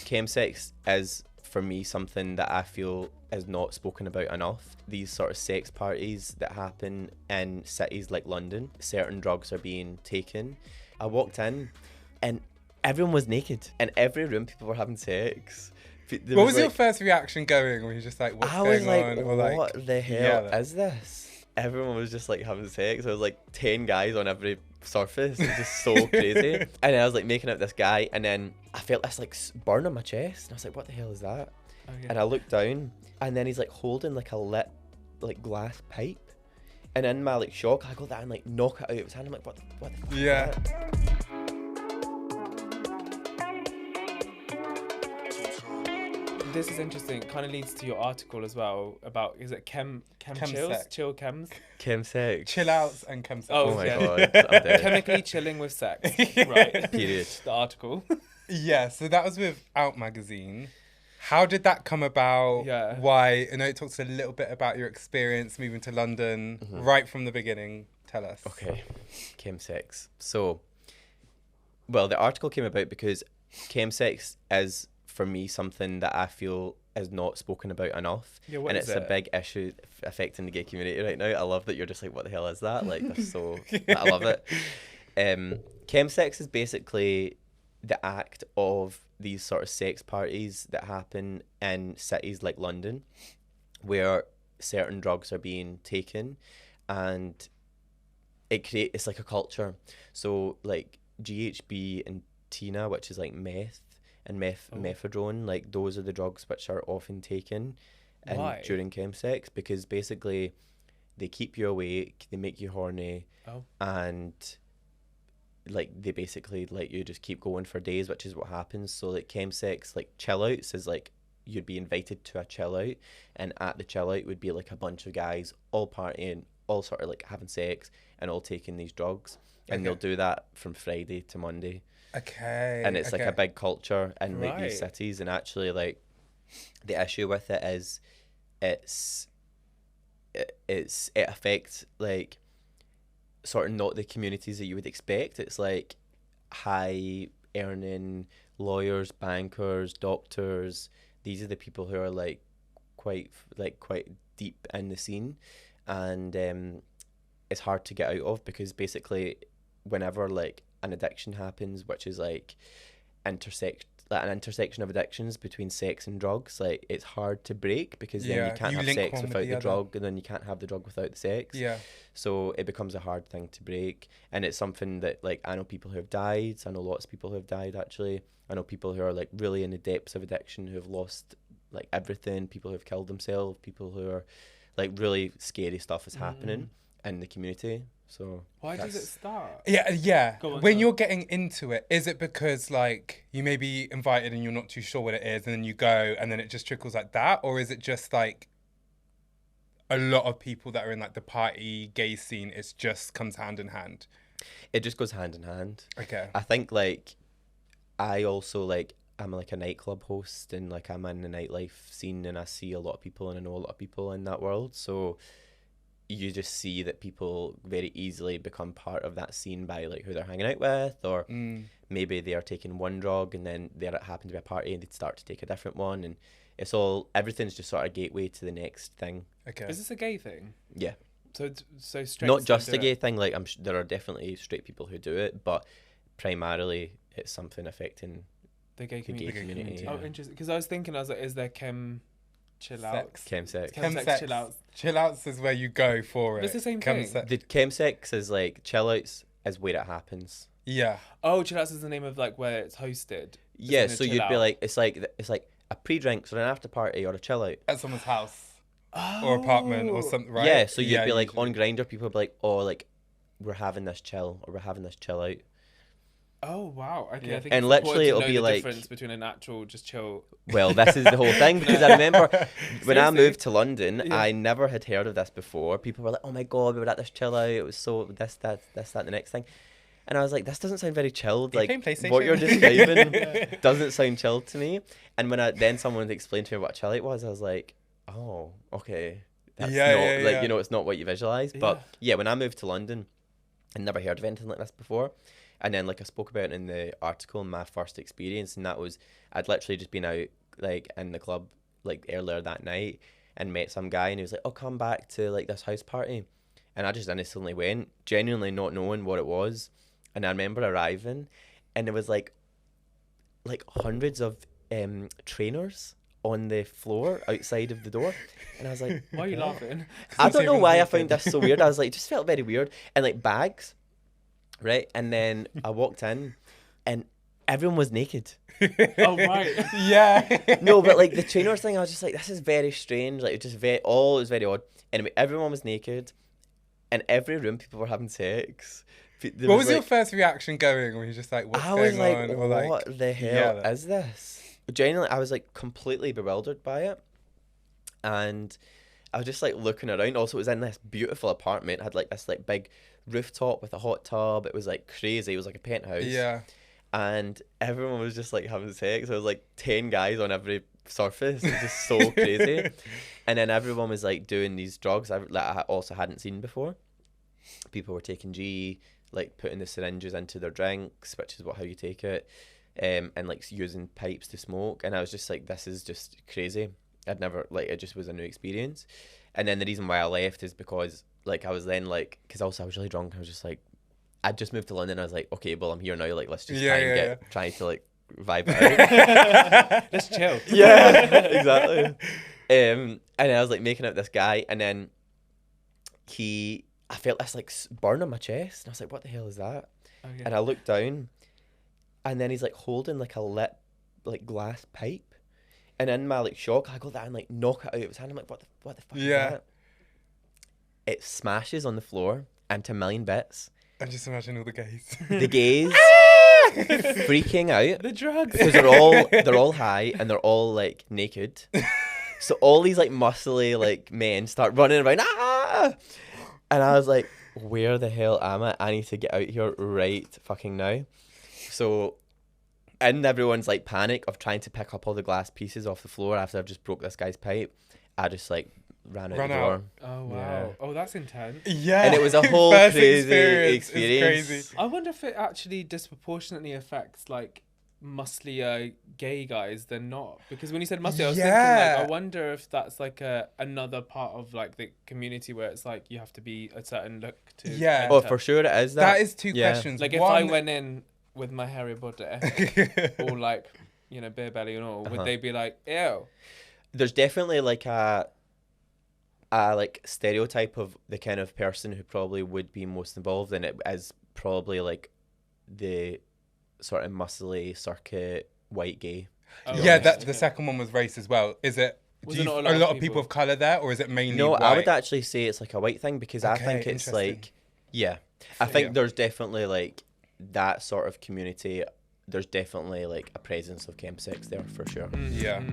Chemsex is, for me, something that I feel is not spoken about enough. These sort of sex parties that happen in cities like London, certain drugs are being taken. I walked in and everyone was naked. In every room, people were having sex. What was your first reaction going? Were you just like, what's going on? Or what the hell is this? Everyone was just like having sex. There was like 10 guys on every surface. It was just so crazy. And then I was like making out with this guy, and then I felt this like burn on my chest. And I was like, what the hell is that? Okay. And I looked down, and then he's like holding like a lit like glass pipe. And in my like shock, I got that and like knock it out of his hand. I'm like, what the fuck is that? This is interesting. It kind of leads to your article as well about, is it chem chills? Chill chems? Chemsex. Chillouts and Chemsex. Oh my god. I'm dead. Chemically chilling with sex. Right. Period. The article. Yeah, so that was with Out magazine. How did that come about? Yeah. Why? I know it talks a little bit about your experience moving to London right from the beginning. Tell us. Okay. Chemsex. So, well, the article came about because chemsex is, for me, something that I feel is not spoken about enough. Yeah, what and is it's it? a big issue affecting the gay community right now. I love that you're just like, what the hell is that? Like, that's so... I love it. Chemsex is basically the act of these sort of sex parties that happen in cities like London, where certain drugs are being taken, and it's like a culture. So like GHB and Tina, which is like meth, and methadone, like those are the drugs which are often taken during chemsex, because basically they keep you awake, they make you horny, and like they basically let you just keep going for days, which is what happens. So like chemsex, like chillouts is like you'd be invited to a chillout, and at the chillout would be like a bunch of guys all partying, all sort of like having sex and all taking these drugs, and they'll do that from Friday to Monday. Okay. And it's like a big culture in like these cities, and actually like the issue with it is it affects like sort of not the communities that you would expect. It's like high earning lawyers, bankers, doctors. These are the people who are like quite deep in the scene, and it's hard to get out of, because basically whenever like an addiction happens, which is like an intersection of addictions between sex and drugs, like it's hard to break, because then you can't have sex without the drug, and then you can't have the drug without the sex. So it becomes a hard thing to break, and it's something that like I know people who have died. I know lots of people who have died actually. I know people who are like really in the depths of addiction who have lost like everything, people who have killed themselves, people who are like really scary stuff is happening in the community. So why does it start? Yeah. On, when you're getting into it, is it because like you may be invited and you're not too sure what it is, and then you go and then it just trickles like that? Or is it just like a lot of people that are in like the party gay scene, it just comes hand in hand? It just goes hand in hand. Okay. I think like I also like I'm like a nightclub host, and like I'm in the nightlife scene, and I see a lot of people and I know a lot of people in that world. So you just see that people very easily become part of that scene by like who they're hanging out with, or maybe they are taking one drug and then there happen to be a party and they'd start to take a different one, and everything's just sort of a gateway to the next thing. Okay. Is this a gay thing? Yeah. So straight. Not just a gay thing. Like there are definitely straight people who do it, but primarily it's something affecting the gay community. Yeah. Oh, interesting. Because I was thinking, is there chem chillouts? Chemsex. Chillouts. Chillouts is where you go for it. It's the same thing. The chemsex is like chillouts is where it happens. Yeah. Oh, chillouts is the name of like where it's hosted. Yeah, so you'd be like, it's like a pre-drink, so an after party or a chill out at someone's house or apartment or something, right? Yeah, so you'd be like usually. On Grindr, people would be like, oh, like we're having this chill or we're having this chill out. Oh wow! Okay, yeah. I think and literally it'll be the like difference between an actual just chill. Well, this is the whole thing, because I remember when I moved to London, I never had heard of this before. People were like, "Oh my god, we were at this chill out. It was so this, that, the next thing," and I was like, "This doesn't sound very chilled. Like what you're describing doesn't sound chilled to me." And when then someone explained to me what chill out was, I was like, "Oh, okay, that's you know, it's not what you visualize." But yeah, when I moved to London, I never heard of anything like this before. And then like I spoke about in the article, my first experience, and that was I'd literally just been out like in the club like earlier that night and met some guy, and he was like, "Oh, come back to like this house party," and I just innocently went, genuinely not knowing what it was. And I remember arriving, and there was like hundreds of trainers on the floor outside of the door, and I was like, why are you laughing? I don't know why I found this so weird. I was like, just felt very weird, and like bags, right? And then I walked in, and everyone was naked. Oh right. Yeah. No, but like the trainers thing, I was just like, this is very strange. Like it was very odd. Anyway, everyone was naked, in every room people were having sex. What was your first reaction going? Were you just like, what's going on? Or like, what the hell is this? Genuinely, I was like completely bewildered by it. And I was just like looking around. Also, it was in this beautiful apartment. It had like this like big rooftop with a hot tub. It was like crazy. It was like a penthouse. Yeah. And everyone was just like having sex. There was like 10 guys on every surface. It was just so crazy. And then everyone was like doing these drugs that I also hadn't seen before. People were taking G, like putting the syringes into their drinks, which is how you take it, and like using pipes to smoke. And I was just like, this is just crazy. I'd never, like, it just was a new experience. And then the reason why I left is because like I was then like, because also I was really drunk. I was just like, I'd just moved to London. I was like, okay, well I'm here now, like let's just try to like vibe out. Let's chill. Yeah, exactly. And I was like making out with this guy, and then I felt this like burn on my chest, and I was like, what the hell is that? Okay. And I looked down, and then he's like holding like a lit like glass pipe, and in my like shock, I go that and like knock it out of his hand. I'm like, what the fuck is that? It smashes on the floor into a million bits. I'm just imagining all the gays. The gays freaking out. The drugs. Because they're all high and they're all like naked. So all these like muscly like men start running around. Ah! And I was like, where the hell am I? I need to get out here right fucking now. So in everyone's like panic of trying to pick up all the glass pieces off the floor after I've just broke this guy's pipe, I just like ran out the door. Oh wow. Yeah. Oh, that's intense. Yeah. And it was a whole crazy experience. Crazy. I wonder if it actually disproportionately affects like musclier gay guys than not, because when you said muscly, I was thinking like, I wonder if that's like another part of like the community where it's like you have to be a certain look to enter. Oh, for sure it is that. That is two questions. Like if I went in with my hairy body or like, you know, bare belly and all, would they be like, ew? There's definitely like a like stereotype of the kind of person who probably would be most involved in it as probably like the sort of muscly circuit white gay. Yeah, the second one was race as well. Is it? A lot of people of colour there, or is it mainly white? I would actually say it's like a white thing, because I think it's like, I think there's definitely like that sort of community. There's definitely like a presence of chemsex there for sure. Yeah.